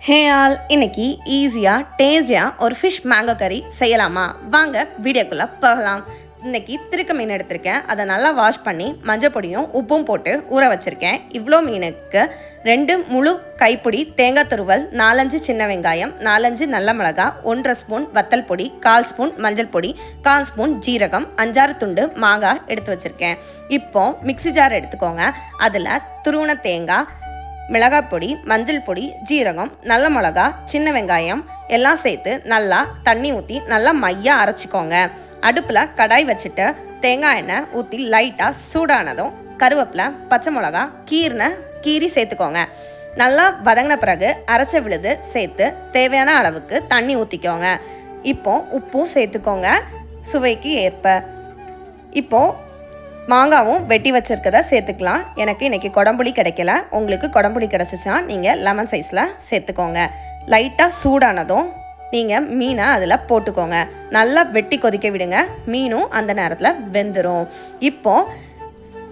Hey all, இன்னைக்கு ஈஸியாக டேஸ்டியாக ஒரு ஃபிஷ் மேங்கோ கறி செய்யலாமா? வாங்க வீடியோக்குள்ளே போகலாம். இன்றைக்கி திருக்க மீன் எடுத்திருக்கேன். அதை நல்லா வாஷ் பண்ணி மஞ்சள் பொடியும் உப்பும் போட்டு ஊற வச்சுருக்கேன். இவ்வளோ மீனுக்கு 2 முழு கைப்பிடி தேங்காய் துருவல், 4-5 சின்ன வெங்காயம், 4-5 நல்ல மிளகாய், 1/2 ஸ்பூன் வத்தல் பொடி, 1/4 ஸ்பூன் மஞ்சள் பொடி, 1/4 ஸ்பூன் ஜீரகம், 5-6 துண்டு மாங்காய் எடுத்து வச்சுருக்கேன். இப்போது மிக்ஸி ஜார் எடுத்துக்கோங்க. அதில் துருவன தேங்காய், மிளகாய் பொடி, மஞ்சள் பொடி, ஜீரகம், நல்ல மிளகா, சின்ன வெங்காயம் எல்லாம் சேர்த்து நல்லா தண்ணி ஊற்றி நல்லா மையாக அரைச்சிக்கோங்க. அடுப்பில் கடாய் வச்சுட்டு தேங்காய் எண்ணெய் ஊற்றி லைட்டாக சூடானதும் கருவேப்பிலை, பச்சை மிளகா கீரி சேர்த்துக்கோங்க. நல்லா வதங்கின பிறகு அரைச்ச விழுது சேர்த்து தேவையான அளவுக்கு தண்ணி ஊற்றிக்கோங்க. இப்போது உப்பும் சேர்த்துக்கோங்க சுவைக்கு ஏற்ப. இப்போது மாங்காவும் வெட்டி வச்சுருக்கதை சேர்த்துக்கலாம். எனக்கு இன்றைக்கி குடம்புளி கிடைக்கல. உங்களுக்கு குடம்புளி கிடச்சிச்சின்னா நீங்கள் லெமன் சைஸில் சேர்த்துக்கோங்க. லைட்டாக சூடானதும் நீங்கள் மீனை அதில் போட்டுக்கோங்க. நல்லா வெட்டி கொதிக்க விடுங்க. மீனும் அந்த நேரத்தில் வெந்துடும். இப்போது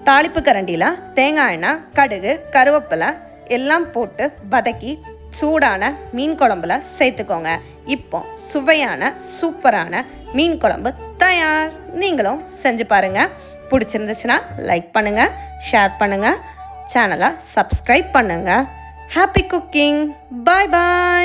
தாளிப்பு கரண்டியில் தேங்காய் எண்ணெய், கடுகு, கருவேப்பிலை எல்லாம் போட்டு வதக்கி சூடான மீன் குழம்புல சேர்த்துக்கோங்க. இப்போ சுவையான சூப்பரான மீன் குழம்பு தயார். நீங்களும் செஞ்சு பாருங்கள். பிடிச்சிருந்துச்சுன்னா லைக் பண்ணுங்கள், ஷேர் பண்ணுங்கள், சேனலை சப்ஸ்கிரைப் பண்ணுங்கள். Happy cooking. பாய் பாய்.